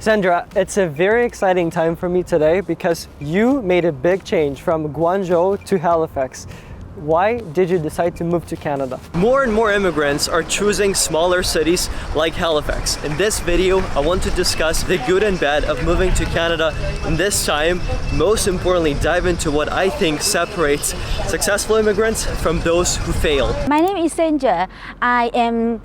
Sandra, it's a very exciting time for me today because you made a big change from Guangzhou to Halifax. Why did you decide to move to Canada? More and more immigrants are choosing smaller cities like Halifax. In this video, I want to discuss the good and bad of moving to Canada, and this time, most importantly, dive into what I think separates successful immigrants from those who fail. My name is Sandra. I am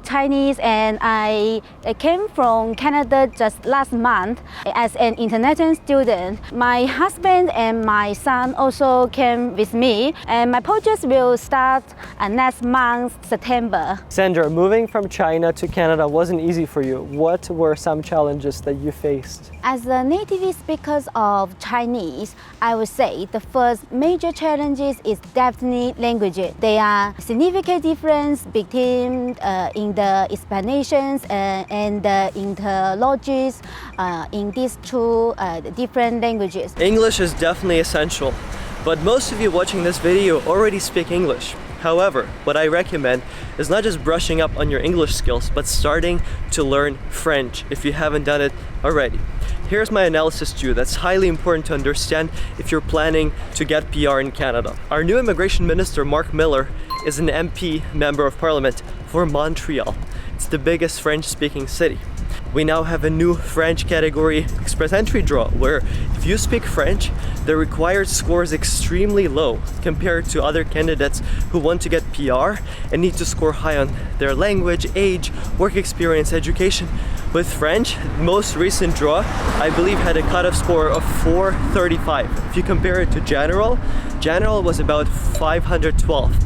Chinese, and I came from Canada just last month as an international student. My husband and my son also came with me, and my project will start next month, September. Sandra, moving from China to Canada wasn't easy for you. What were some challenges that you faced? As a native speaker of Chinese, I would say the first major challenges is definitely language. There are significant difference between in the explanations and the interlogies in these two different languages. English is definitely essential, but most of you watching this video already speak English. However, what I recommend is not just brushing up on your English skills, but starting to learn French if you haven't done it already. Here's my analysis to you that's highly important to understand if you're planning to get PR in Canada. Our new immigration minister, Mark Miller, is an MP, Member of Parliament, for Montreal. It's the biggest French-speaking city. We now have a new French category express entry draw where if you speak French, the required score is extremely low compared to other candidates who want to get PR and need to score high on their language, age, work experience, education. With French, most recent draw, I believe, had a cutoff score of 435. If you compare it to General was about 512.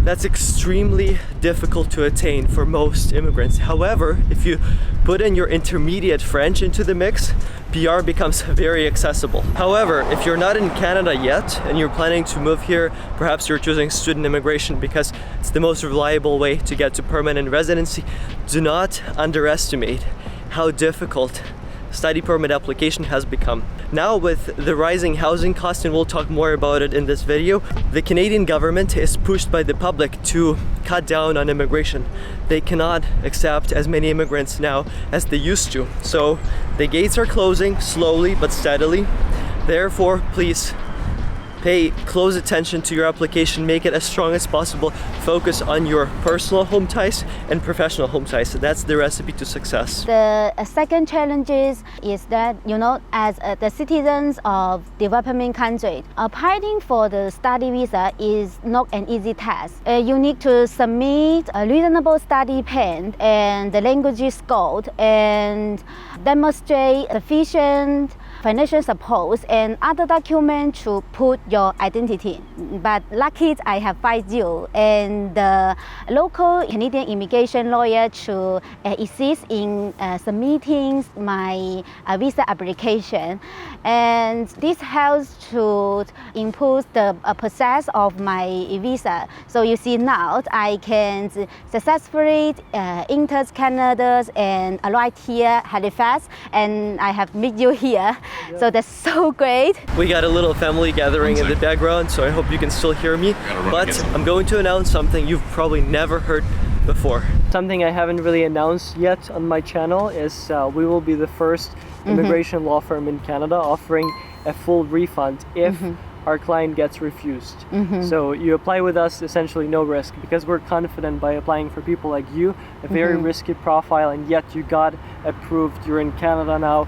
That's extremely difficult to attain for most immigrants. However, if you put in your intermediate French into the mix, PR becomes very accessible. However, if you're not in Canada yet and you're planning to move here, perhaps you're choosing student immigration because it's the most reliable way to get to permanent residency, do not underestimate how difficult study permit application has become. Now with the rising housing costs, and we'll talk more about it in this video, the Canadian government is pushed by the public to cut down on immigration. They cannot accept as many immigrants now as they used to. So the gates are closing slowly but steadily. Therefore, please pay close attention to your application, make it as strong as possible, focus on your personal home ties and professional home ties. So that's the recipe to success. The second challenge is that, as the citizens of developing country, applying for the study visa is not an easy task. You need to submit a reasonable study plan and the language score and demonstrate sufficient financial support and other documents to put your identity. But lucky I have found you and the local Canadian immigration lawyer to assist in submitting my visa application. And this helps to improve the process of my visa. So you see now I can successfully enter Canada and arrive here, Halifax, and I have met you here. Yeah. So that's so great. We got a little family gathering in the background, so I hope you can still hear me. But I'm going to announce something you've probably never heard before. Something I haven't really announced yet on my channel is we will be the first immigration law firm in Canada offering a full refund if our client gets refused. So you apply with us, essentially no risk, because we're confident by applying for people like you, a very risky profile, and yet you got approved, you're in Canada now.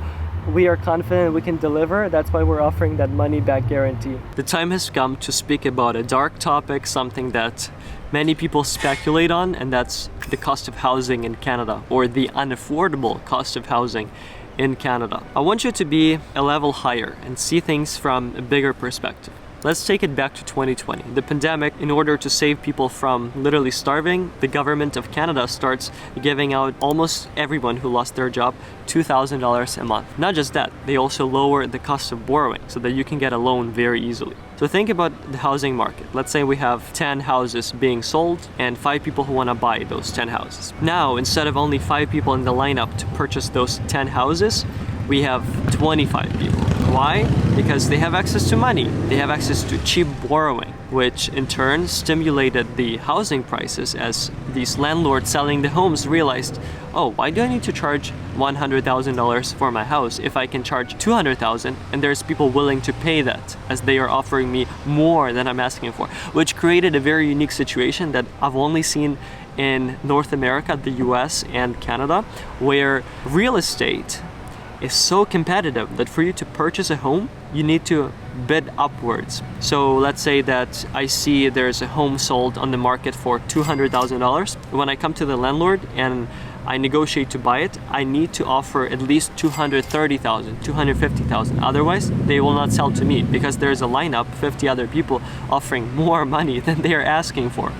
We are confident we can deliver. That's why we're offering that money back guarantee. The time has come to speak about a dark topic, something that many people speculate on, and that's the cost of housing in Canada, or the unaffordable cost of housing in Canada. I want you to be a level higher and see things from a bigger perspective. Let's take it back to 2020. The pandemic, in order to save people from literally starving, the government of Canada starts giving out almost everyone who lost their job $2,000 a month. Not just that, they also lower the cost of borrowing so that you can get a loan very easily. So think about the housing market. Let's say we have 10 houses being sold and 5 people who want to buy those 10 houses. Now, instead of only 5 people in the lineup to purchase those 10 houses, we have 25 people. Why? Because they have access to money. They have access to cheap borrowing, which in turn stimulated the housing prices as these landlords selling the homes realized, oh, why do I need to charge $100,000 for my house if I can charge $200,000 and there's people willing to pay that as they are offering me more than I'm asking for, which created a very unique situation that I've only seen in North America, the US and Canada, where real estate is so competitive that for you to purchase a home, you need to bid upwards. So let's say that I see there's a home sold on the market for $200,000. When I come to the landlord and I negotiate to buy it, I need to offer at least $230,000, $250,000. Otherwise, they will not sell to me because there's a lineup, 50 other people offering more money than they are asking for,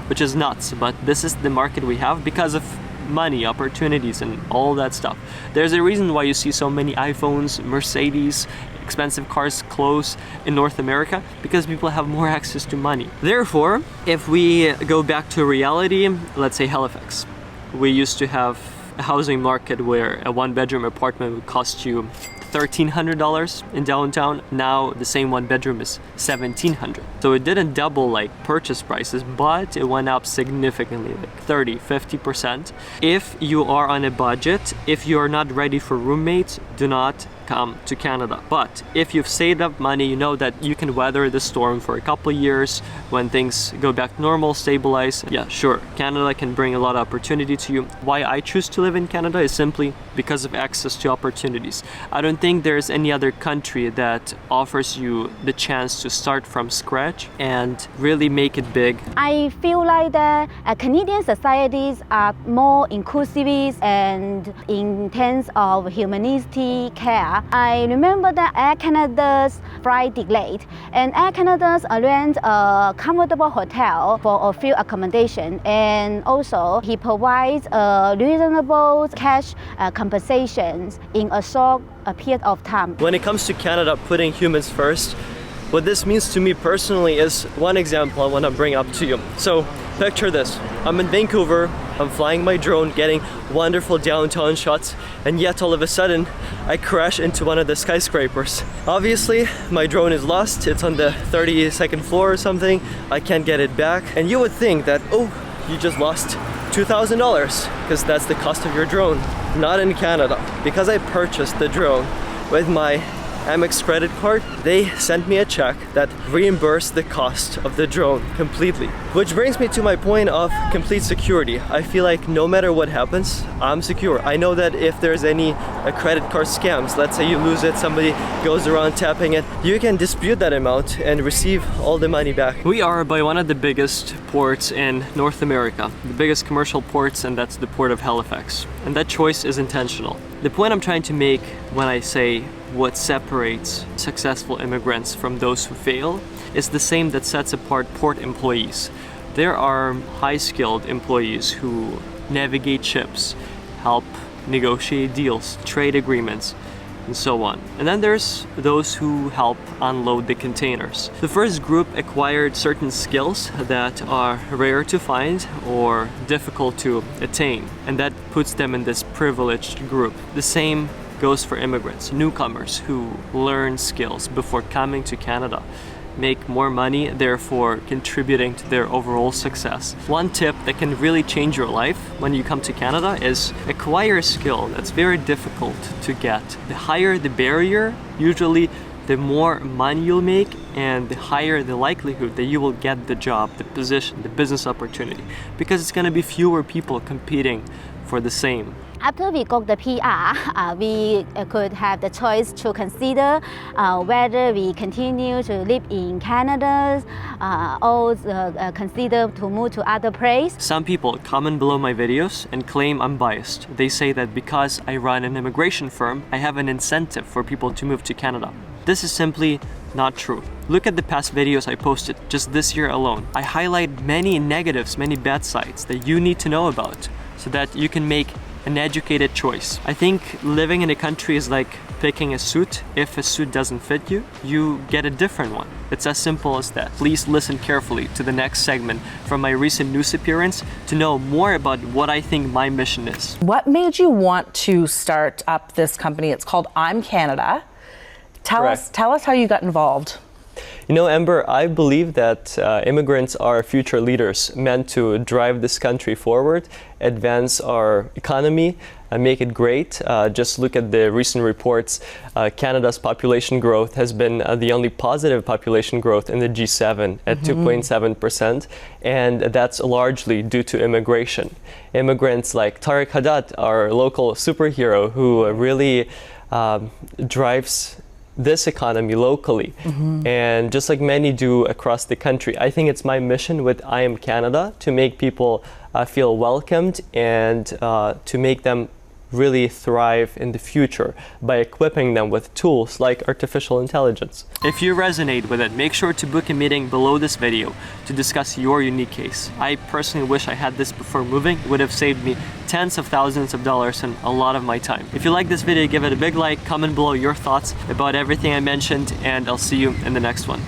which is nuts. But this is the market we have because of money, opportunities, and all that stuff. There's a reason why you see so many iPhones, Mercedes, expensive cars close in North America, because people have more access to money. Therefore, if we go back to reality, let's say Halifax, we used to have a housing market where a one-bedroom apartment would cost you $1,300 in downtown. Now the same one bedroom is $1,700. So it didn't double like purchase prices, but it went up significantly, like 30, 50%. If you are on a budget, if you are not ready for roommates, do not come to Canada. But if you've saved up money, you know that you can weather the storm for a couple of years. When things go back normal, stabilize, yeah, sure, Canada can bring a lot of opportunity to you. Why I choose to live in Canada is simply because of access to opportunities. I don't think there's any other country that offers you the chance to start from scratch and really make it big. I feel like that Canadian societies are more inclusive and in terms of humanity care. I remember that Air Canada's flight delayed, and Air Canada's arranged a comfortable hotel for a few accommodation, and also he provides reasonable cash compensations in a short period of time. When it comes to Canada putting humans first, what this means to me personally is one example I want to bring up to you. So picture this, I'm in Vancouver, I'm flying my drone, getting wonderful downtown shots, and yet all of a sudden I crash into one of the skyscrapers. Obviously my drone is lost, it's on the 32nd floor or something, I can't get it back, and you would think that, oh, you just lost $2,000 because that's the cost of your drone. Not in Canada. Because I purchased the drone with my Amex credit card, they sent me a check that reimbursed the cost of the drone completely. Which brings me to my point of complete security. I feel like no matter what happens, I'm secure. I know that if there's any credit card scams, let's say you lose it, somebody goes around tapping it, you can dispute that amount and receive all the money back. We are by one of the biggest ports in North America, the biggest commercial ports, and that's the port of Halifax. And that choice is intentional. The point I'm trying to make when I say what separates successful immigrants from those who fail is the same that sets apart port employees. There are high-skilled employees who navigate ships, help negotiate deals, trade agreements, and so on. And then there's those who help unload the containers. The first group acquired certain skills that are rare to find or difficult to attain, and that puts them in this privileged group. The same goes for immigrants, newcomers who learn skills before coming to Canada, make more money, therefore contributing to their overall success. One tip that can really change your life when you come to Canada is acquire a skill that's very difficult to get. The higher the barrier, usually the more money you'll make and the higher the likelihood that you will get the job, the position, the business opportunity, because it's going to be fewer people competing for the same. After we got the PR, we could have the choice to consider whether we continue to live in Canada or consider to move to other place. Some people comment below my videos and claim I'm biased. They say that because I run an immigration firm, I have an incentive for people to move to Canada. This is simply not true. Look at the past videos I posted just this year alone. I highlight many negatives, many bad sides that you need to know about so that you can make an educated choice. I think living in a country is like picking a suit. If a suit doesn't fit you, you get a different one. It's as simple as that. Please listen carefully to the next segment from my recent news appearance to know more about what I think my mission is. What made you want to start up this company? It's called I'm Canada. Tell us how you got involved. You know, Amber, I believe that immigrants are future leaders meant to drive this country forward, advance our economy, make it great. Just look at the recent reports. Canada's population growth has been the only positive population growth in the G7 at 2.7%, and that's largely due to immigration. Immigrants like Tariq Haddad, our local superhero, who really drives this economy locally, and just like many do across the country. I think it's my mission with I Am Canada to make people feel welcomed and to make them really thrive in the future by equipping them with tools like artificial intelligence. If you resonate with it, make sure to book a meeting below this video to discuss your unique case. I personally wish I had this before moving. It would have saved me tens of thousands of dollars and a lot of my time. If you like this video, give it a big like, comment below your thoughts about everything I mentioned, and I'll see you in the next one.